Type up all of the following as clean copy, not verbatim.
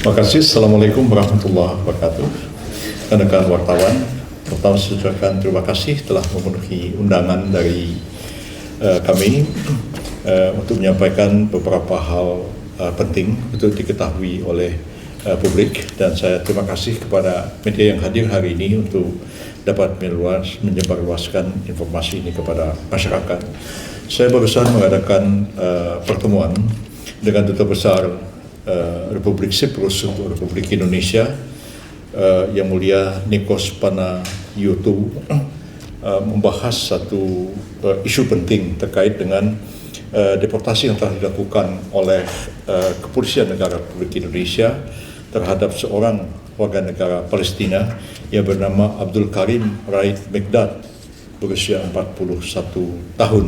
Terima kasih. Assalamualaikum warahmatullahi wabarakatuh. Rekan-rekan wartawan, pertama saya ucapkan terima kasih telah memenuhi undangan dari kami untuk menyampaikan beberapa hal penting untuk diketahui oleh publik, dan saya terima kasih kepada media yang hadir hari ini untuk dapat menyebarluaskan informasi ini kepada masyarakat. Saya barusan mengadakan pertemuan dengan Duta Besar Republik Siprus untuk Republik Indonesia, Yang Mulia Nikos Panayiotou, membahas satu isu penting terkait dengan deportasi yang telah dilakukan oleh Kepolisian Negara Republik Indonesia terhadap seorang warga negara Palestina yang bernama Abdul Karim Raid Mekdad berusia 41 tahun.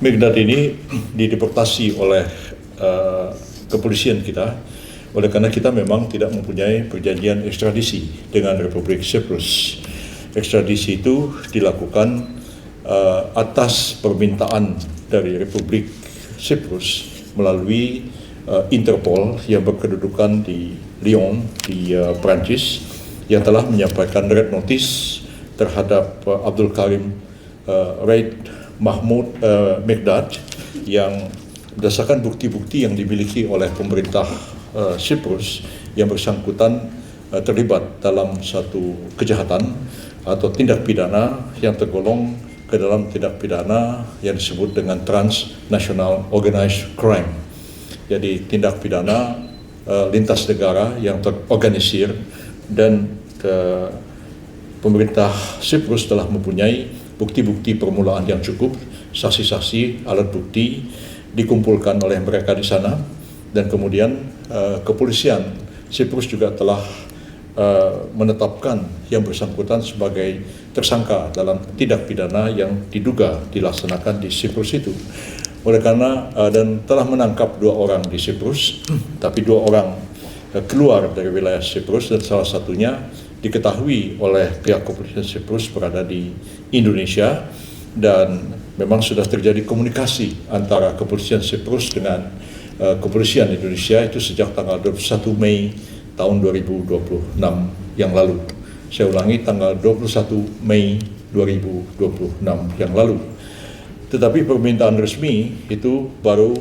Mekdad ini dideportasi oleh kepolisian kita oleh karena kita memang tidak mempunyai perjanjian ekstradisi dengan Republik Siprus. Ekstradisi itu dilakukan atas permintaan dari Republik Siprus melalui Interpol yang berkedudukan di Lyon di Prancis, yang telah menyampaikan red notice terhadap Abdul Karim Raid Mahmoud Mekdad yang berdasarkan bukti-bukti yang dimiliki oleh pemerintah Siprus yang bersangkutan terlibat dalam satu kejahatan atau tindak pidana yang tergolong ke dalam tindak pidana yang disebut dengan transnational organized crime. Jadi tindak pidana lintas negara yang terorganisir, dan pemerintah Siprus telah mempunyai bukti-bukti permulaan yang cukup, saksi-saksi, alat bukti dikumpulkan oleh mereka di sana, dan kemudian kepolisian Siprus juga telah menetapkan yang bersangkutan sebagai tersangka dalam tindak pidana yang diduga dilaksanakan di Siprus itu. Oleh karena dan telah menangkap 2 orang di Siprus, tapi 2 orang keluar dari wilayah Siprus, dan salah satunya diketahui oleh pihak kepolisian Siprus berada di Indonesia. Dan memang sudah terjadi komunikasi antara kepolisian Siprus dengan kepolisian Indonesia itu sejak tanggal 21 Mei tahun 2026 yang lalu. Saya ulangi, tanggal 21 Mei 2026 yang lalu. Tetapi permintaan resmi itu baru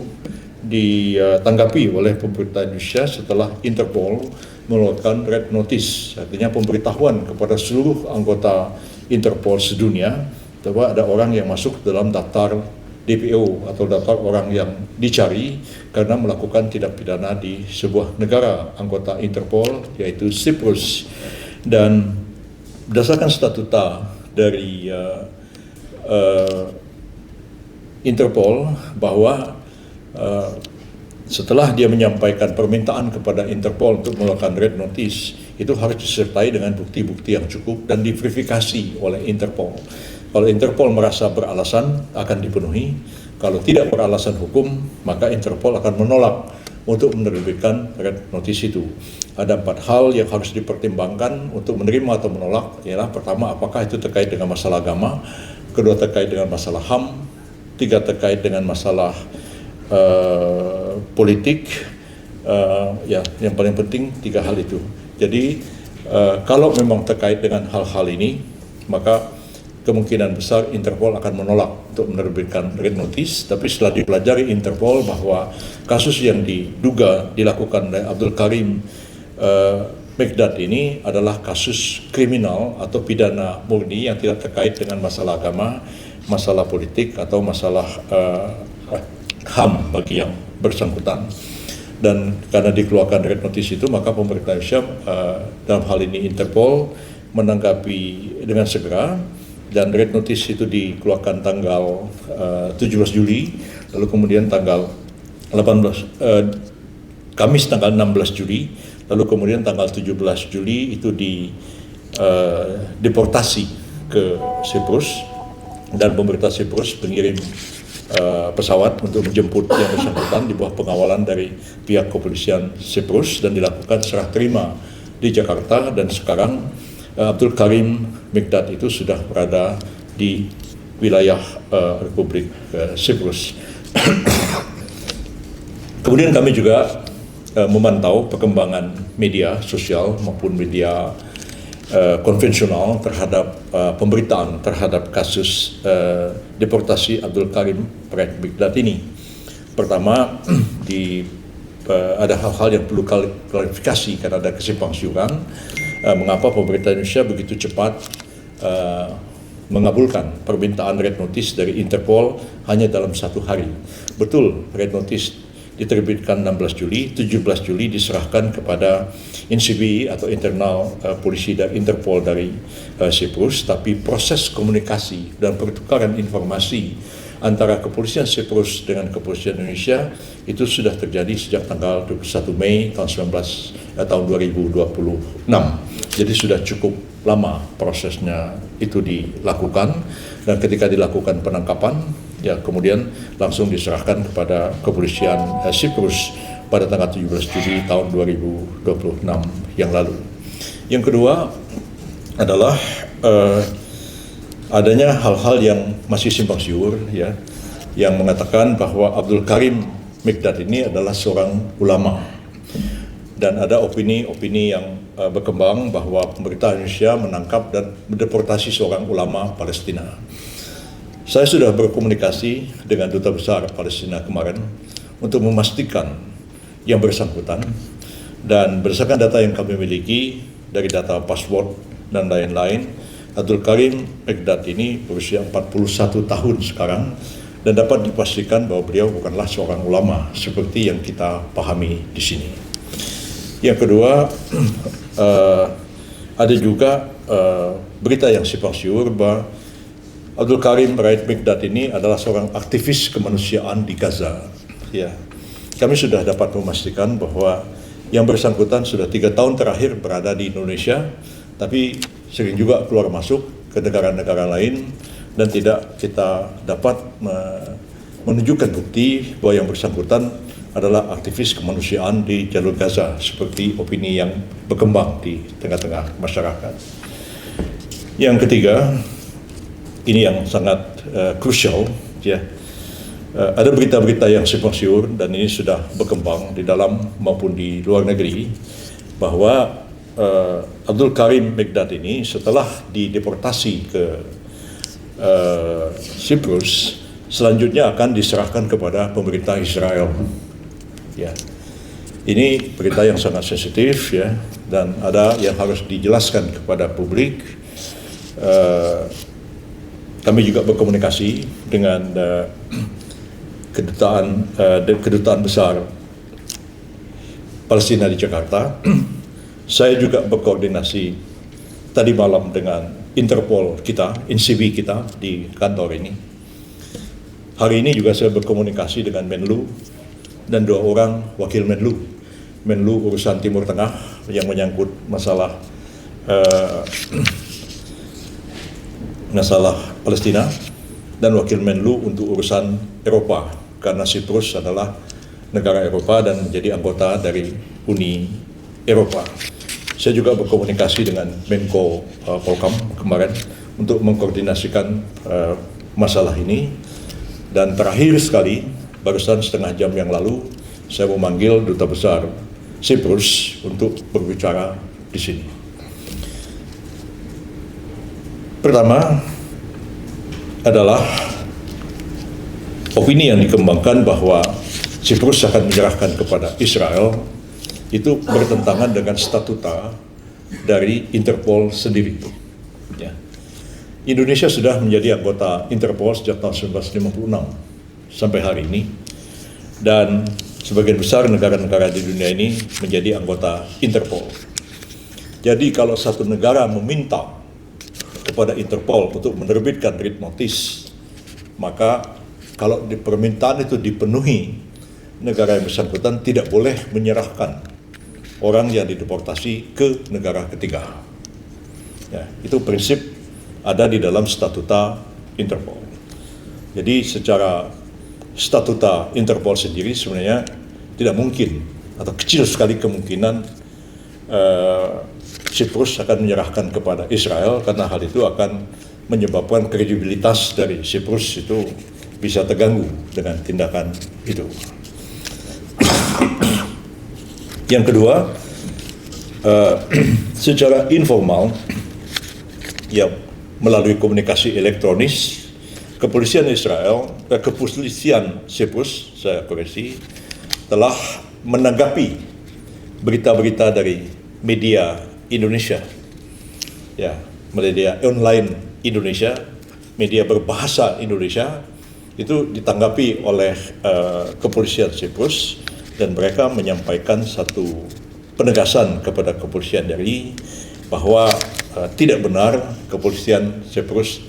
ditanggapi oleh pemerintah Indonesia setelah Interpol mengeluarkan red notice, artinya pemberitahuan kepada seluruh anggota Interpol sedunia bahwa ada orang yang masuk dalam daftar DPO atau daftar orang yang dicari karena melakukan tindak pidana di sebuah negara anggota Interpol, yaitu Siprus. Dan berdasarkan statuta dari Interpol bahwa setelah dia menyampaikan permintaan kepada Interpol untuk melakukan red notice, itu harus disertai dengan bukti-bukti yang cukup dan diverifikasi oleh Interpol. Kalau Interpol merasa beralasan, akan dipenuhi. Kalau tidak beralasan hukum, maka Interpol akan menolak untuk menerbitkan red notice itu. Ada 4 hal yang harus dipertimbangkan untuk menerima atau menolak. Ialah pertama, apakah itu terkait dengan masalah agama, kedua terkait dengan masalah HAM, 3 terkait dengan masalah politik, yang paling penting 3 hal itu. Jadi kalau memang terkait dengan hal-hal ini, maka kemungkinan besar Interpol akan menolak untuk menerbitkan red notice. Tapi setelah dipelajari Interpol bahwa kasus yang diduga dilakukan oleh Abdul Karim Mekdad ini adalah kasus kriminal atau pidana murni yang tidak terkait dengan masalah agama, masalah politik, atau masalah HAM bagi yang bersangkutan. Dan karena dikeluarkan red notice itu, maka pemerintah Indonesia dalam hal ini Interpol menanggapi dengan segera, dan red notice itu dikeluarkan tanggal 17 Juli, lalu kemudian tanggal 18 Kamis tanggal 16 Juli, lalu kemudian tanggal 17 Juli itu deportasi ke Siprus, dan pemerintah Siprus mengirim pesawat untuk menjemput yang bersangkutan di bawah pengawalan dari pihak kepolisian Siprus, dan dilakukan serah terima di Jakarta. Dan sekarang Abdul Karim Mekdad itu sudah berada di wilayah Republik Siprus. Kemudian kami juga memantau perkembangan media sosial maupun media konvensional terhadap pemberitaan terhadap kasus deportasi Abdul Karim Praet Mikdad ini. Pertama, ada hal-hal yang perlu klarifikasi karena ada kesimpang siuran. Mengapa pemerintah Indonesia begitu cepat mengabulkan permintaan red notice dari Interpol hanya dalam 1 hari. Betul, red notice diterbitkan 16 Juli, 17 Juli diserahkan kepada NCB atau internal polisi dari Interpol dari Siprus, tapi proses komunikasi dan pertukaran informasi antara kepolisian Siprus dengan kepolisian Indonesia itu sudah terjadi sejak tanggal 21 Mei tahun 2026. Jadi sudah cukup lama prosesnya itu dilakukan, dan ketika dilakukan penangkapan, ya kemudian langsung diserahkan kepada kepolisian Siprus pada tanggal 17 Juli tahun 2026 yang lalu. Yang kedua adalah adanya hal-hal yang masih simpang siur, ya, yang mengatakan bahwa Abdul Karim Mikdad ini adalah seorang ulama, dan ada opini-opini yang berkembang bahwa pemerintah Indonesia menangkap dan mendeportasi seorang ulama Palestina. Saya sudah berkomunikasi dengan Duta Besar Palestina kemarin untuk memastikan yang bersangkutan, dan berdasarkan data yang kami miliki dari data paspor dan lain-lain, Abdul Karim Mikdad ini berusia 41 tahun sekarang, dan dapat dipastikan bahwa beliau bukanlah seorang ulama seperti yang kita pahami di sini. Yang kedua, ada juga berita yang simpang siur bahwa Abdul Karim Praet Mikdad ini adalah seorang aktivis kemanusiaan di Gaza. Ya, kami sudah dapat memastikan bahwa yang bersangkutan sudah 3 tahun terakhir berada di Indonesia, tapi sering juga keluar masuk ke negara-negara lain, dan tidak kita dapat menunjukkan bukti bahwa yang bersangkutan adalah aktivis kemanusiaan di jalur Gaza seperti opini yang berkembang di tengah-tengah masyarakat. Yang ketiga, ini yang sangat krusial, ya. Ada berita-berita yang simpang siur, dan ini sudah berkembang di dalam maupun di luar negeri, bahwa Abdul Karim Mikdad ini setelah dideportasi ke Siprus, selanjutnya akan diserahkan kepada pemerintah Israel. Ya, ini berita yang sangat sensitif, ya, dan ada yang harus dijelaskan kepada publik. Kami juga berkomunikasi dengan kedutaan besar Palestina di Jakarta. Saya juga berkoordinasi tadi malam dengan Interpol kita, NCB kita di kantor ini. Hari ini juga saya berkomunikasi dengan Menlu dan 2 orang wakil Menlu. Menlu urusan Timur Tengah yang menyangkut masalah Palestina, dan wakil Menlu untuk urusan Eropa, karena Siprus adalah negara Eropa dan menjadi anggota dari Uni Eropa. Saya juga berkomunikasi dengan Menko Polkam kemarin untuk mengkoordinasikan masalah ini, dan terakhir sekali barusan setengah jam yang lalu saya memanggil Duta Besar Siprus untuk berbicara di sini. Pertama adalah opini yang dikembangkan bahwa Siprus akan menyerahkan kepada Israel itu bertentangan dengan statuta dari Interpol sendiri. Ya. Indonesia sudah menjadi anggota Interpol sejak tahun 1956 sampai hari ini, dan sebagian besar negara-negara di dunia ini menjadi anggota Interpol. Jadi kalau satu negara meminta kepada Interpol untuk menerbitkan red notice, maka kalau permintaan itu dipenuhi, negara yang bersangkutan tidak boleh menyerahkan orang yang dideportasi ke negara ketiga. Ya, itu prinsip ada di dalam statuta Interpol. Jadi secara statuta Interpol sendiri sebenarnya tidak mungkin, atau kecil sekali kemungkinan Siprus akan menyerahkan kepada Israel, karena hal itu akan menyebabkan kredibilitas dari Siprus itu bisa terganggu dengan tindakan itu. Yang kedua, secara informal, ya melalui komunikasi elektronis, kepolisian Siprus, saya koreksi, telah menanggapi berita-berita dari media Indonesia, ya, media online Indonesia, media berbahasa Indonesia, itu ditanggapi oleh kepolisian Siprus, dan mereka menyampaikan satu penegasan kepada kepolisian RI bahwa tidak benar kepolisian Siprus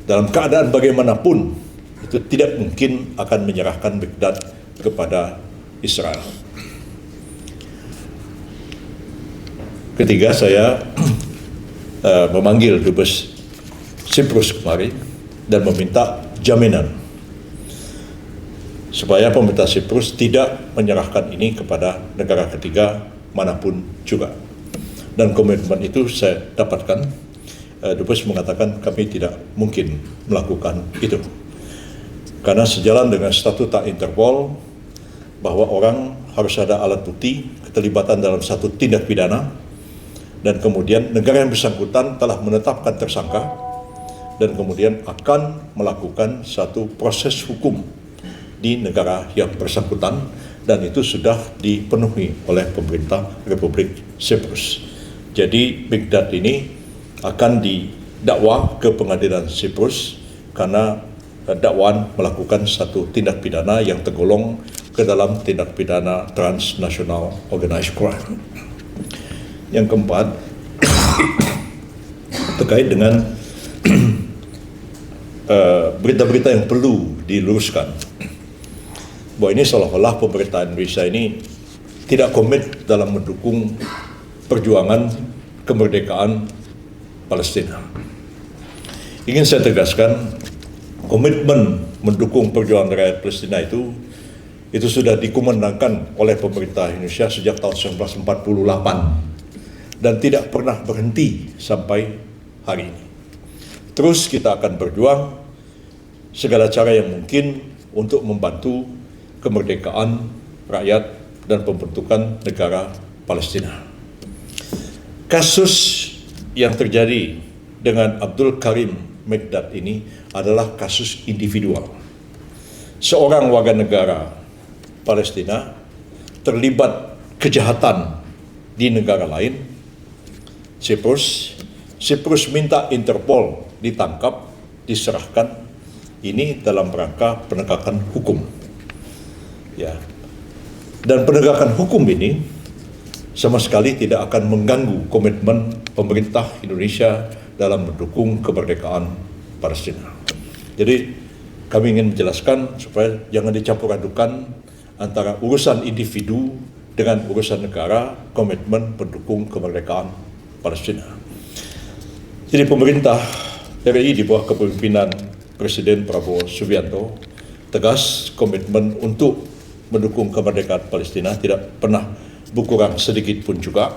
dalam keadaan bagaimanapun itu tidak mungkin akan menyerahkan Baghdad kepada Israel. Ketiga, saya memanggil Dubes Siprus kemari dan meminta jaminan supaya pemerintah Siprus tidak menyerahkan ini kepada negara ketiga manapun juga. Dan komitmen itu saya dapatkan. Dubes mengatakan kami tidak mungkin melakukan itu. Karena sejalan dengan statuta Interpol bahwa orang harus ada alat bukti keterlibatan dalam satu tindak pidana, dan kemudian negara yang bersangkutan telah menetapkan tersangka dan kemudian akan melakukan satu proses hukum di negara yang bersangkutan, dan itu sudah dipenuhi oleh pemerintah Republik Siprus. Jadi Baghdad ini akan didakwa ke pengadilan Siprus karena dakwaan melakukan satu tindak pidana yang tergolong ke dalam tindak pidana transnational organized crime. Yang keempat, terkait dengan berita-berita yang perlu diluruskan, bahwa ini seolah-olah pemerintah Indonesia ini tidak komit dalam mendukung perjuangan kemerdekaan Palestina. Ingin saya tegaskan, komitmen mendukung perjuangan rakyat Palestina itu sudah dikumandangkan oleh pemerintah Indonesia sejak tahun 1948 dan tidak pernah berhenti sampai hari ini. Terus kita akan berjuang segala cara yang mungkin untuk membantu kemerdekaan rakyat dan pembentukan negara Palestina. Kasus yang terjadi dengan Abdul Karim Baghdad ini adalah kasus individual. Seorang warga negara Palestina terlibat kejahatan di negara lain, Siprus minta Interpol ditangkap, diserahkan, ini dalam rangka penegakan hukum. Ya. Dan penegakan hukum ini sama sekali tidak akan mengganggu komitmen pemerintah Indonesia dalam mendukung kemerdekaan Palestina. Jadi kami ingin menjelaskan supaya jangan dicampur adukan antara urusan individu dengan urusan negara, komitmen pendukung kemerdekaan Palestina. Jadi pemerintah RI di bawah kepemimpinan Presiden Prabowo Subianto tegas komitmen untuk mendukung kemerdekaan Palestina, tidak pernah berkurang sedikit pun juga.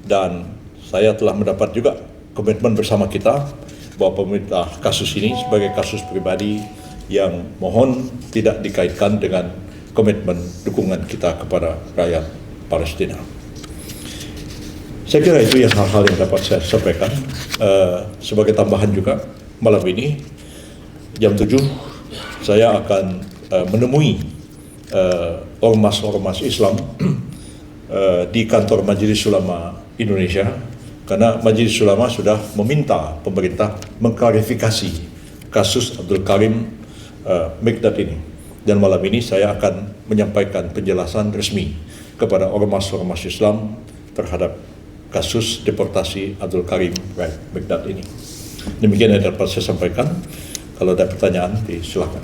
Dan saya telah mendapat juga komitmen bersama kita bahwa pemerintah kasus ini sebagai kasus pribadi yang mohon tidak dikaitkan dengan komitmen dukungan kita kepada rakyat Palestina. Saya kira itu yang hal-hal yang dapat saya sampaikan. Sebagai tambahan juga, malam ini jam 7 saya akan menemui ormas-ormas Islam di kantor Majelis Ulama Indonesia, karena Majelis Ulama sudah meminta pemerintah mengklarifikasi kasus Abdul Karim Baghdad ini. Dan malam ini saya akan menyampaikan penjelasan resmi kepada ormas-ormas Islam terhadap kasus deportasi Abdul Karim Baghdad ini. Demikian yang dapat saya sampaikan. Kalau ada pertanyaan, silakan.